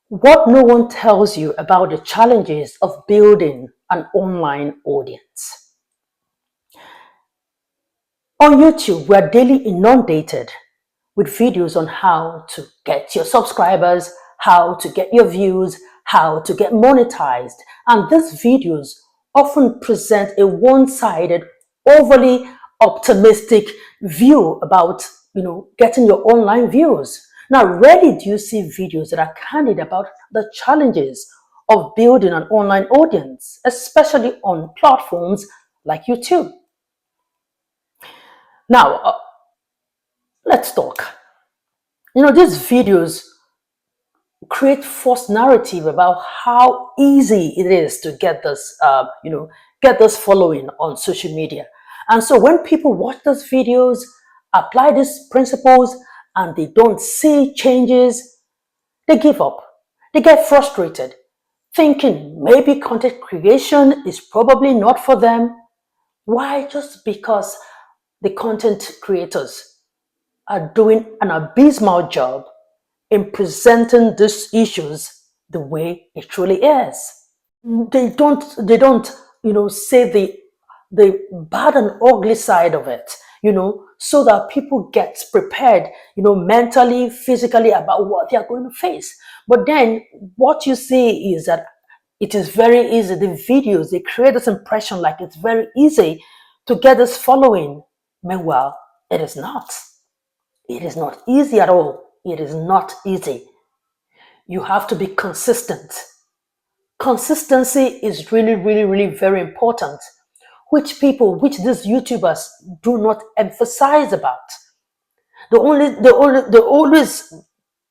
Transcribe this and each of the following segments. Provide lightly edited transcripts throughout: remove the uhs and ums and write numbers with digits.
What no one tells you about the challenges of building an online audience. On YouTube, we are daily inundated with videos on how to get your subscribers, how to get your views, how to get monetized. And these videos often present a one-sided, overly optimistic view about, getting your online views. Now, rarely do you see videos that are candid about the challenges of building an online audience, especially on platforms like YouTube. Now, let's talk. These videos create false narrative about how easy it is to get this following on social media. And so when people watch those videos, apply these principles, and they don't see changes, they give up. They get frustrated, thinking maybe content creation is probably not for them. Why? Just because the content creators are doing an abysmal job in presenting these issues the way it truly is. They don't say the bad and ugly side of it, so that people get prepared, mentally, physically about what they are going to face. But then what you see is that it is very easy. The videos, they create this impression like it's very easy to get this following. Meanwhile, it is not. It is not easy at all. It is not easy. You have to be consistent. Consistency is really, really, really very important, which these YouTubers do not emphasize about. They always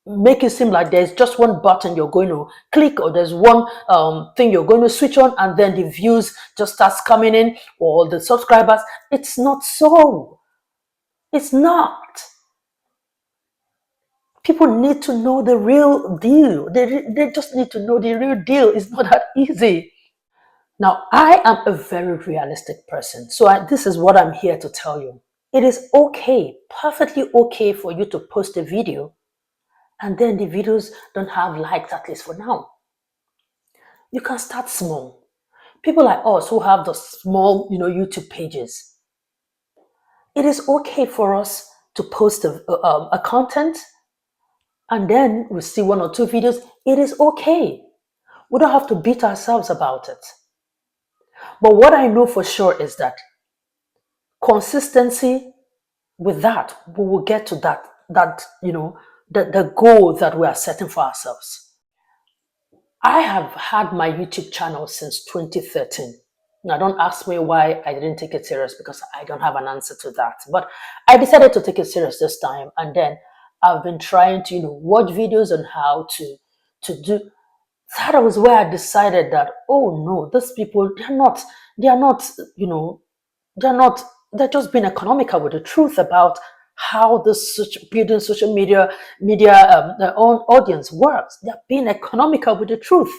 make it seem like there's just one button you're going to click, or there's one thing you're going to switch on, and then the views just starts coming in, or the subscribers. It's not so. It's not. People need to know the real deal. They just need to know the real deal. It's not that easy. Now, I am a very realistic person. So this is what I'm here to tell you. It is okay, perfectly okay for you to post a video and then the videos don't have likes, at least for now. You can start small. People like us who have the small, YouTube pages. It is okay for us to post a content, and then we see one or two videos. It is okay. We don't have to beat ourselves about it. But what I know for sure is that consistency, with that, we will get to the goal that we are setting for ourselves. I have had my YouTube channel since 2013. Now, don't ask me why I didn't take it serious, because I don't have an answer to that. But I decided to take it serious this time, and then I've been trying to, watch videos on how to do. That was where I decided that, oh no, these people, they are not, they're not, they're just being economical with the truth about how building social media their own audience works. They're being economical with the truth.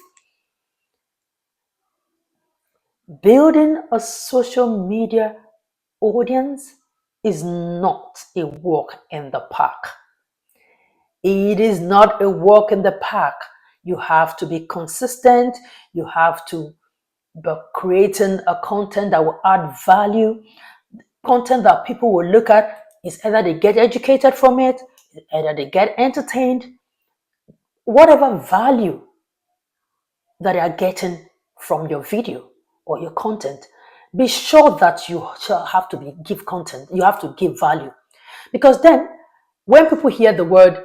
Building a social media audience is not a walk in the park. It is not a walk in the park. You have to be consistent. You have to be creating a content that will add value, content that people will look at. Is either they get educated from it, either they get entertained, whatever value that they are getting from your video or your content. Be sure that you shall have to give content. You have to give value, because then when people hear the word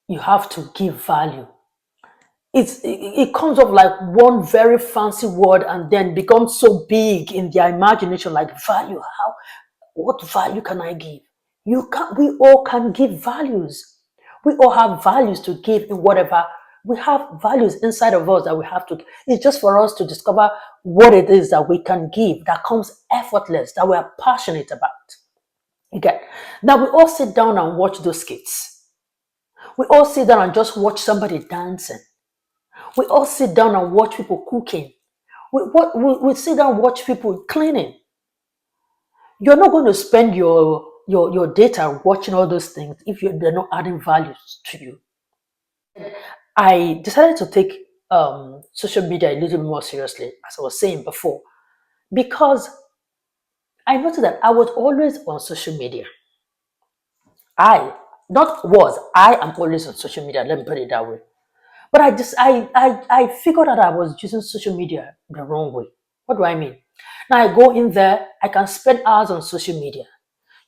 you have to give value, it comes up like one very fancy word and then becomes so big in their imagination, like value. What value can I give? We all can give values. We all have values to give in whatever. We have values inside of us that we have to. It's just for us to discover what it is that we can give, that comes effortless, that we are passionate about. Okay. Now we all sit down and watch those skits. We all sit down and just watch somebody dancing. We all sit down and watch people cooking. We sit down and watch people cleaning. You're not going to spend your data watching all those things if they're not adding values to you. I decided to take social media a little more seriously, as I was saying before, because I noticed that I was always on social media. I not was I am always on social media. Let me put it that way. But I figured out I was using social media the wrong way. What do I mean? Now I go in there, I can spend hours on social media,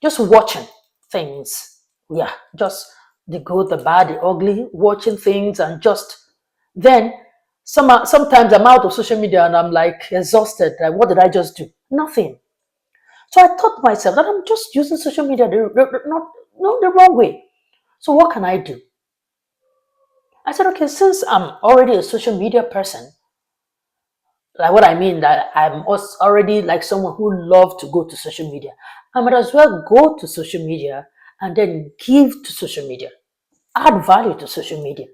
just watching things. Yeah, just the good, the bad, the ugly, watching things, and just then sometimes I'm out of social media and I'm like exhausted. Like, what did I just do? Nothing. So I thought to myself that I'm just using social media not the wrong way. So what can I do? I said, okay, since I'm already a social media person, like what I mean that I'm already like someone who loves to go to social media, I might as well go to social media and then give to social media, add value to social media.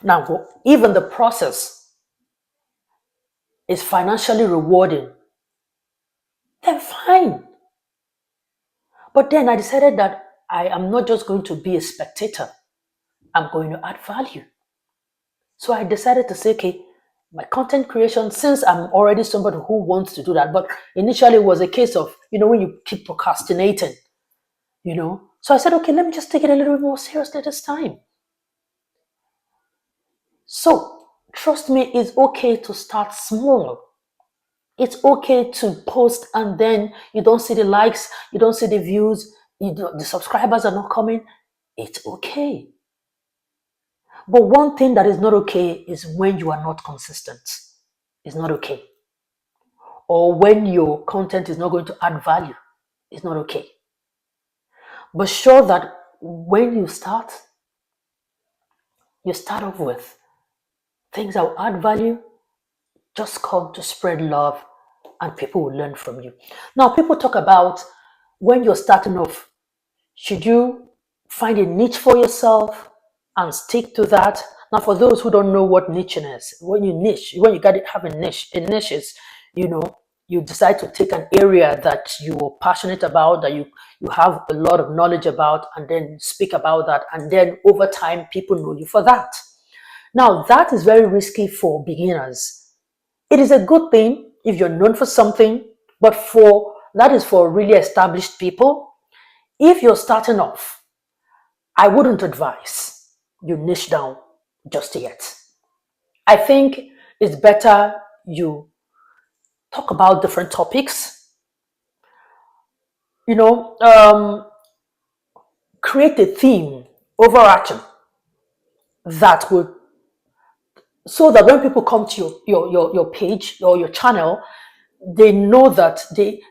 Now, even the process is financially rewarding, then fine. But then I decided that I am not just going to be a spectator, I'm going to add value. So I decided to say, okay, my content creation, since I'm already somebody who wants to do that, but initially it was a case of, when you keep procrastinating. So I said, okay, let me just take it a little bit more seriously this time. So trust me, it's okay to start small. It's okay to post and then you don't see the likes, you don't see the views, the subscribers are not coming. It's okay. But one thing that is not okay is when you are not consistent. It's not okay. Or when your content is not going to add value. It's not okay. But sure that when you start off with things that will add value, just come to spread love and people will learn from you. Now, people talk about when you're starting off, should you find a niche for yourself and stick to that? Now, for those who don't know what niching is, when you got to have a niche is, you know, you decide to take an area that you're passionate about, that you have a lot of knowledge about, and then speak about that, and then over time, people know you for that. Now, that is very risky for beginners. It is a good thing if you're known for something, but that is for really established people. If you're starting off, I wouldn't advise you niche down just yet. I think it's better you talk about different topics, you know, create a theme, overarching, that would, so that when people come to your page or your channel, they know that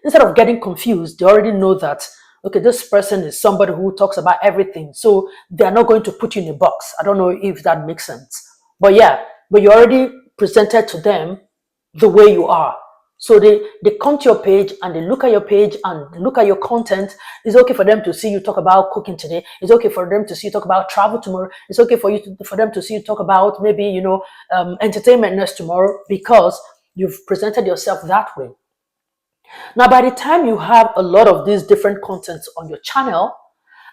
instead of getting confused, they already know that, okay, this person is somebody who talks about everything. So they're not going to put you in a box. I don't know if that makes sense. But yeah, but you already presented to them the way you are. So they come to your page and they look at your page and look at your content. It's okay for them to see you talk about cooking today. It's okay for them to see you talk about travel tomorrow. It's okay for them to see you talk about maybe, entertainment next tomorrow, because you've presented yourself that way. Now, by the time you have a lot of these different contents on your channel,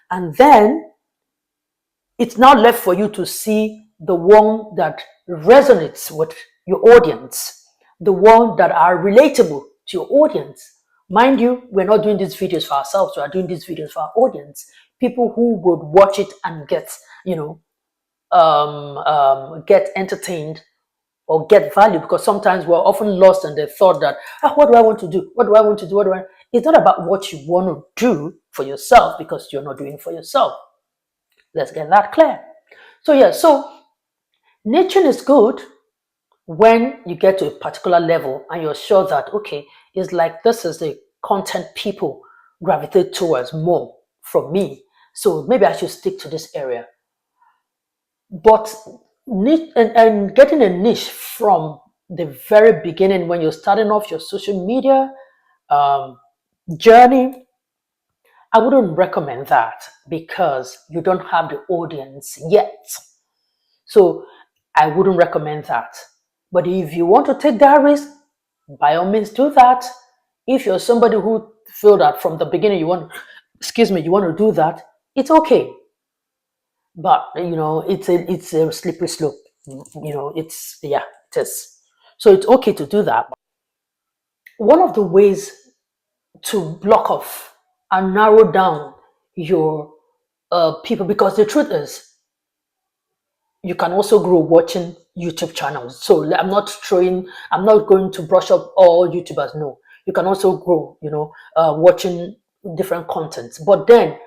and then it's now left for you to see the one that resonates with your audience, the one that are relatable to your audience. Mind you, we're not doing these videos for ourselves, we are doing these videos for our audience. People who would watch it and get entertained or get value, because sometimes we're often lost in the thought that, what do I want to do? What do I want to do? It's not about what you want to do for yourself, because you're not doing it for yourself. Let's get that clear. So yeah, so niching is good when you get to a particular level and you're sure that, okay, it's like this is the content people gravitate towards more from me. So maybe I should stick to this area. But niche and getting a niche from the very beginning when you're starting off your social media um, journey, I wouldn't recommend that, because you don't have the audience yet. So I wouldn't recommend that. But if you want to take that risk, by all means do that. If you're somebody who feel that from the beginning you want to do that, it's okay. but it's a slippery slope. It's yeah, it is. So it's okay to do that. One of the ways to block off and narrow down your people, because the truth is you can also grow watching YouTube channels. So I'm not going to brush up all YouTubers. No, you can also grow, watching different contents. But then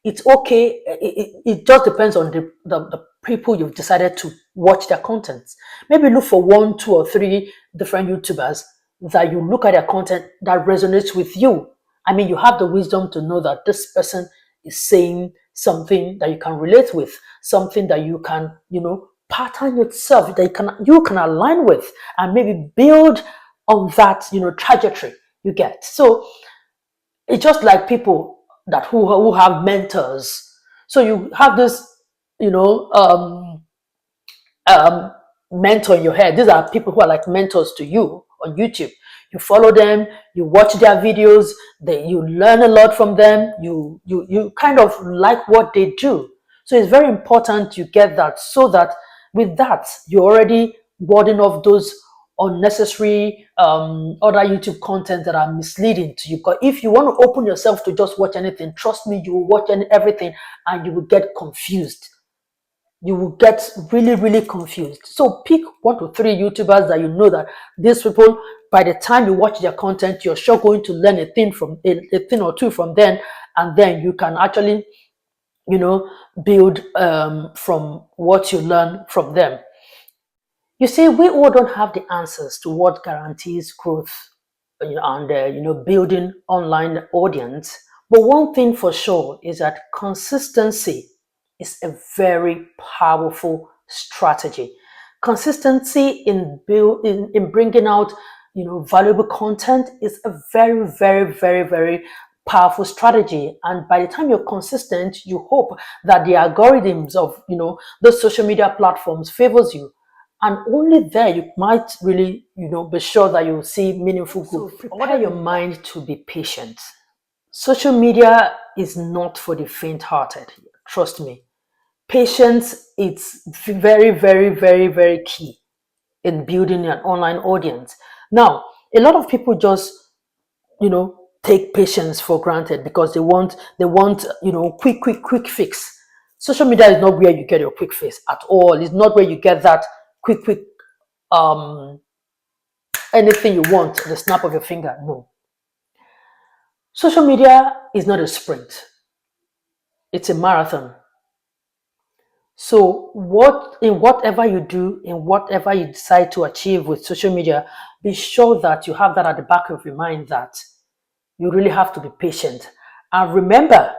it's okay. It just depends on the people you've decided to watch their contents. Maybe look for one, two, or three different YouTubers that you look at their content that resonates with you. I mean, you have the wisdom to know that this person is saying something that you can relate with, something that you can, pattern yourself that you can align with, and maybe build on that, trajectory you get. So it's just like people that who have mentors. So you have this, you know, um, mentor in your head. These are people who are like mentors to you on YouTube. You follow them, you watch their videos, you learn a lot from them. You kind of like what they do. So it's very important you get that, so that with that you're already warding off those unnecessary other YouTube content that are misleading to you. Because if you want to open yourself to just watch anything, trust me, you will watch everything and you will get confused. You will get really, really confused. So pick 1 to 3 YouTubers that you know that these people, by the time you watch their content, you're sure going to learn a thing or two from them, and then you can actually, build from what you learn from them. You see, we all don't have the answers to what guarantees growth, and building online audience. But one thing for sure is that consistency is a very powerful strategy. Consistency in bringing out valuable content is a very, very, very, very powerful strategy. And by the time you're consistent, you hope that the algorithms of those social media platforms favors you, and only there you might really be sure that you'll see meaningful growth. So prepare your mind to be patient. Social media is not for the faint-hearted. Trust me. Patience is very, very, very, very key in building an online audience. Now, a lot of people just take patience for granted because they want quick fix. Social media is not where you get your quick fix at all. It's not where you get that quick um anything you want at the snap of your finger. No. Social media is not a sprint, it's a marathon. So whatever you do, in whatever you decide to achieve with social media, be sure that you have that at the back of your mind, that you really have to be patient. And remember,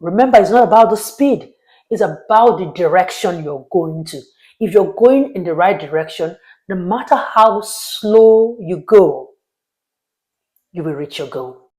it's not about the speed, it's about the direction you're going to. If you're going in the right direction, no matter how slow you go, you will reach your goal.